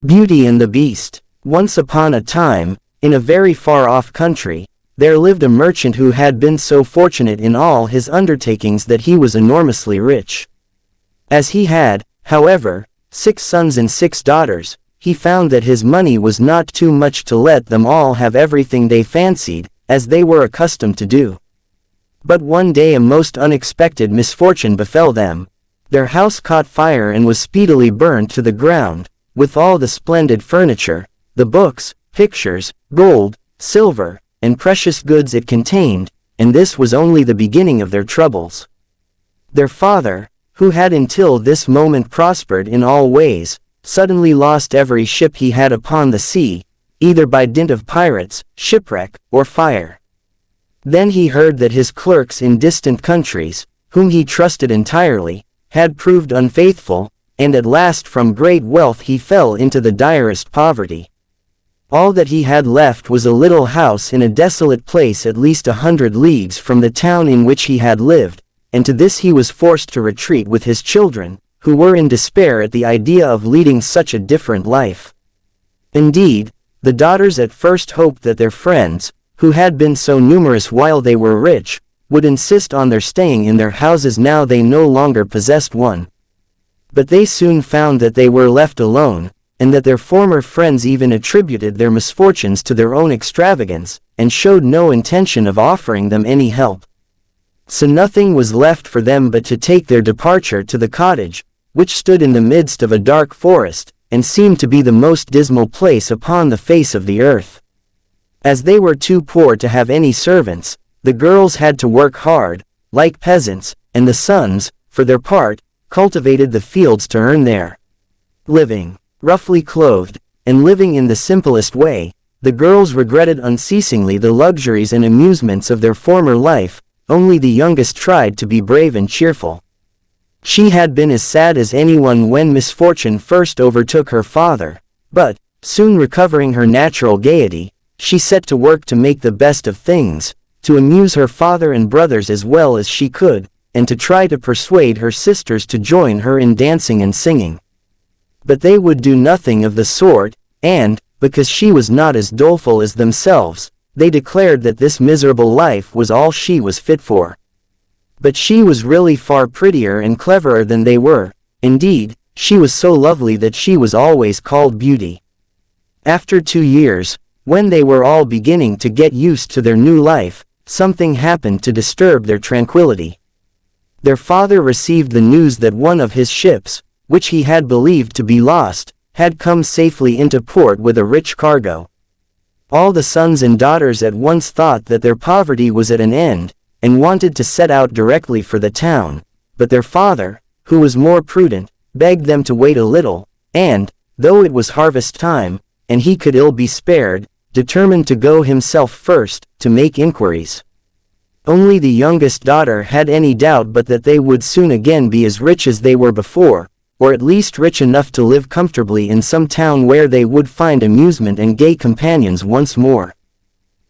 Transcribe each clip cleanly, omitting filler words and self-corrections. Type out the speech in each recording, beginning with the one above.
Beauty and the Beast. Once upon a time, in a very far-off country, there lived a merchant who had been so fortunate in all his undertakings that he was enormously rich. As he had, however, 6 sons and 6 daughters, he found that his money was not too much to let them all have everything they fancied, as they were accustomed to do. But one day a most unexpected misfortune befell them. Their house caught fire and was speedily burned to the ground, with all the splendid furniture, the books, pictures, gold, silver, and precious goods it contained, and this was only the beginning of their troubles. Their father, who had until this moment prospered in all ways, suddenly lost every ship he had upon the sea, either by dint of pirates, shipwreck, or fire. Then he heard that his clerks in distant countries, whom he trusted entirely, had proved unfaithful, and at last from great wealth he fell into the direst poverty. All that he had left was a little house in a desolate place at least 100 leagues from the town in which he had lived, and to this he was forced to retreat with his children, who were in despair at the idea of leading such a different life. Indeed, the daughters at first hoped that their friends, who had been so numerous while they were rich, would insist on their staying in their houses now they no longer possessed one. But they soon found that they were left alone, and that their former friends even attributed their misfortunes to their own extravagance, and showed no intention of offering them any help. So nothing was left for them but to take their departure to the cottage, which stood in the midst of a dark forest, and seemed to be the most dismal place upon the face of the earth. As they were too poor to have any servants, the girls had to work hard, like peasants, and the sons, for their part, cultivated the fields to earn their living. Roughly clothed, and living in the simplest way, the girls regretted unceasingly the luxuries and amusements of their former life. Only the youngest tried to be brave and cheerful. She had been as sad as anyone when misfortune first overtook her father, but, soon recovering her natural gaiety, she set to work to make the best of things, to amuse her father and brothers as well as she could, and to try to persuade her sisters to join her in dancing and singing. But they would do nothing of the sort, and, because she was not as doleful as themselves, they declared that this miserable life was all she was fit for. But she was really far prettier and cleverer than they were. Indeed, she was so lovely that she was always called Beauty. After 2 years, when they were all beginning to get used to their new life, something happened to disturb their tranquility. Their father received the news that one of his ships, which he had believed to be lost, had come safely into port with a rich cargo. All the sons and daughters at once thought that their poverty was at an end, and wanted to set out directly for the town, but their father, who was more prudent, begged them to wait a little, and, though it was harvest time, and he could ill be spared, determined to go himself first, to make inquiries. Only the youngest daughter had any doubt but that they would soon again be as rich as they were before, or at least rich enough to live comfortably in some town where they would find amusement and gay companions once more.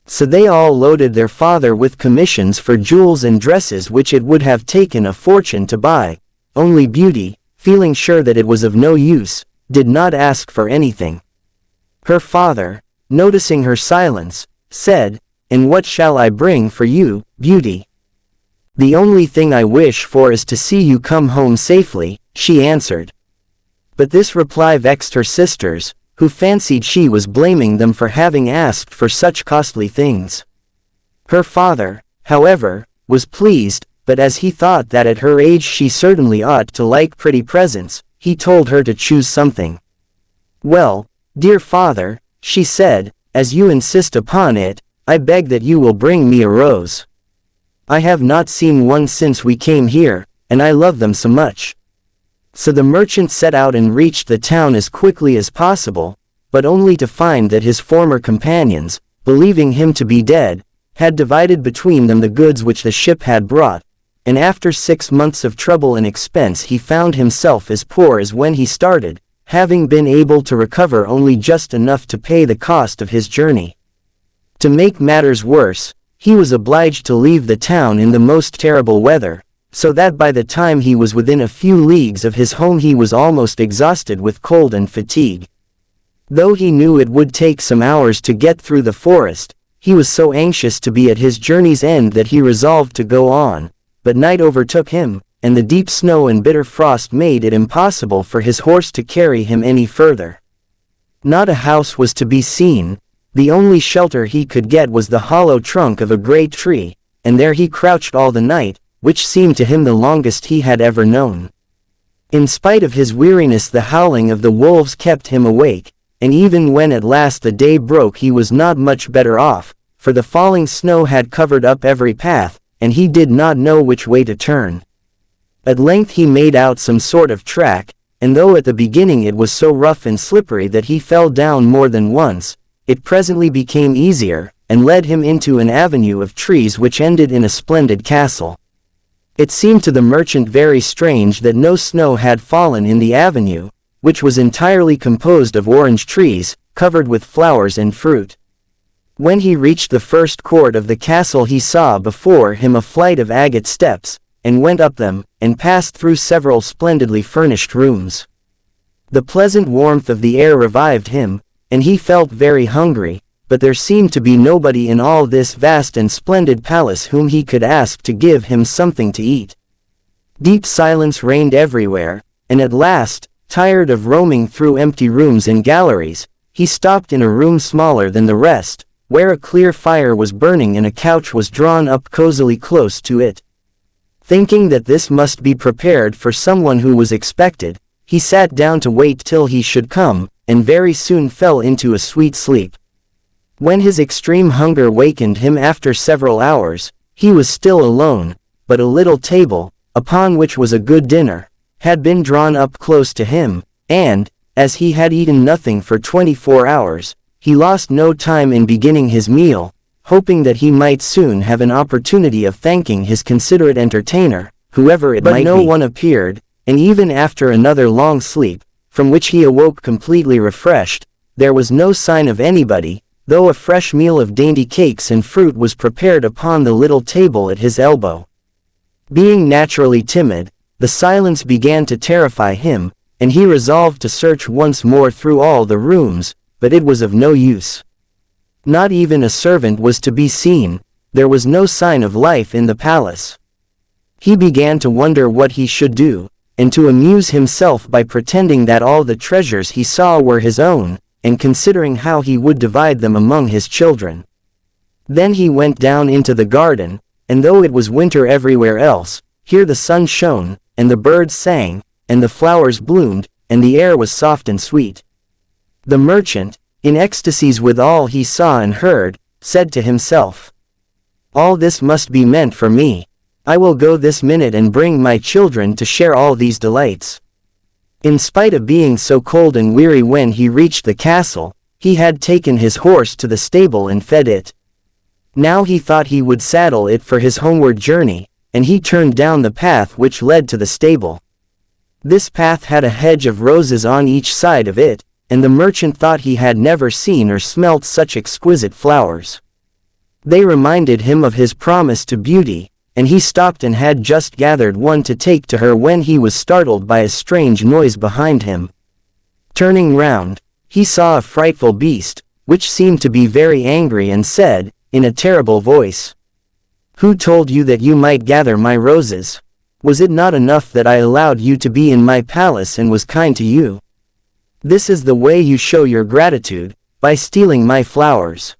So they all loaded their father with commissions for jewels and dresses which it would have taken a fortune to buy. Only Beauty, feeling sure that it was of no use, did not ask for anything. Her father, noticing her silence, said, "And what shall I bring for you, Beauty?" "The only thing I wish for is to see you come home safely," she answered. But this reply vexed her sisters, who fancied she was blaming them for having asked for such costly things. Her father, however, was pleased, but as he thought that at her age she certainly ought to like pretty presents, he told her to choose something. "Well, dear father," she said, "as you insist upon it, I beg that you will bring me a rose. I have not seen one since we came here, and I love them so much." So the merchant set out and reached the town as quickly as possible, but only to find that his former companions, believing him to be dead, had divided between them the goods which the ship had brought, and after 6 months of trouble and expense he found himself as poor as when he started, having been able to recover only just enough to pay the cost of his journey. To make matters worse, he was obliged to leave the town in the most terrible weather, so that by the time he was within a few leagues of his home he was almost exhausted with cold and fatigue. Though he knew it would take some hours to get through the forest, he was so anxious to be at his journey's end that he resolved to go on, but night overtook him, and the deep snow and bitter frost made it impossible for his horse to carry him any further. Not a house was to be seen. The only shelter he could get was the hollow trunk of a great tree, and there he crouched all the night, which seemed to him the longest he had ever known. In spite of his weariness, the howling of the wolves kept him awake, and even when at last the day broke he was not much better off, for the falling snow had covered up every path, and he did not know which way to turn. At length he made out some sort of track, and though at the beginning it was so rough and slippery that he fell down more than once, it presently became easier, and led him into an avenue of trees which ended in a splendid castle. It seemed to the merchant very strange that no snow had fallen in the avenue, which was entirely composed of orange trees, covered with flowers and fruit. When he reached the first court of the castle he saw before him a flight of agate steps, and went up them, and passed through several splendidly furnished rooms. The pleasant warmth of the air revived him, and he felt very hungry, but there seemed to be nobody in all this vast and splendid palace whom he could ask to give him something to eat. Deep silence reigned everywhere, and at last, tired of roaming through empty rooms and galleries, he stopped in a room smaller than the rest, where a clear fire was burning and a couch was drawn up cozily close to it. Thinking that this must be prepared for someone who was expected, he sat down to wait till he should come, and very soon fell into a sweet sleep. When his extreme hunger wakened him after several hours, he was still alone, but a little table, upon which was a good dinner, had been drawn up close to him, and, as he had eaten nothing for 24 hours, he lost no time in beginning his meal, hoping that he might soon have an opportunity of thanking his considerate entertainer, whoever it might be. But no one appeared, and even after another long sleep, from which he awoke completely refreshed, there was no sign of anybody, though a fresh meal of dainty cakes and fruit was prepared upon the little table at his elbow. Being naturally timid, the silence began to terrify him, and he resolved to search once more through all the rooms, but it was of no use. Not even a servant was to be seen. There was no sign of life in the palace. He began to wonder what he should do, and to amuse himself by pretending that all the treasures he saw were his own, and considering how he would divide them among his children. Then he went down into the garden, and though it was winter everywhere else, here the sun shone, and the birds sang, and the flowers bloomed, and the air was soft and sweet. The merchant, in ecstasies with all he saw and heard, said to himself, "All this must be meant for me. I will go this minute and bring my children to share all these delights." In spite of being so cold and weary when he reached the castle, he had taken his horse to the stable and fed it. Now he thought he would saddle it for his homeward journey, and he turned down the path which led to the stable. This path had a hedge of roses on each side of it, and the merchant thought he had never seen or smelt such exquisite flowers. They reminded him of his promise to Beauty, and he stopped and had just gathered one to take to her when he was startled by a strange noise behind him. Turning round, he saw a frightful beast, which seemed to be very angry and said, in a terrible voice, "Who told you that you might gather my roses? Was it not enough that I allowed you to be in my palace and was kind to you? This is the way you show your gratitude, by stealing my flowers.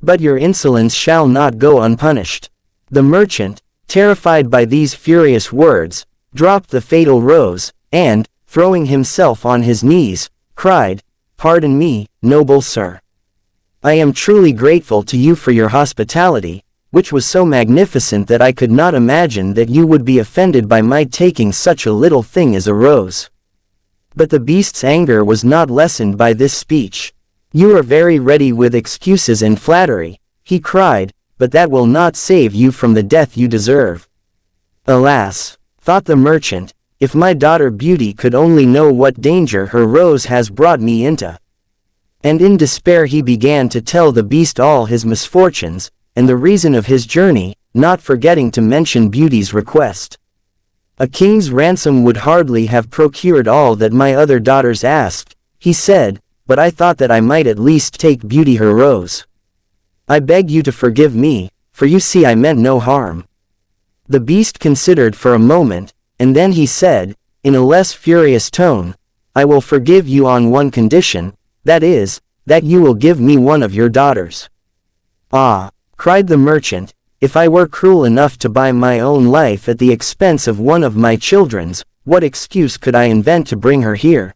But your insolence shall not go unpunished." The merchant, terrified by these furious words, dropped the fatal rose, and, throwing himself on his knees, cried, "Pardon me, noble sir. I am truly grateful to you for your hospitality, which was so magnificent that I could not imagine that you would be offended by my taking such a little thing as a rose." But the beast's anger was not lessened by this speech. "You are very ready with excuses and flattery," he cried, "but that will not save you from the death you deserve." "Alas," thought the merchant, "if my daughter Beauty could only know what danger her rose has brought me into." And in despair he began to tell the beast all his misfortunes, and the reason of his journey, not forgetting to mention Beauty's request. "A king's ransom would hardly have procured all that my other daughters asked," he said, but I thought that I might at least take Beauty her rose. I beg you to forgive me, for you see I meant no harm." The beast considered for a moment, and then he said, in a less furious tone, "I will forgive you on one condition, that is, that you will give me one of your daughters." "Ah," cried the merchant, "if I were cruel enough to buy my own life at the expense of one of my children's, what excuse could I invent to bring her here?"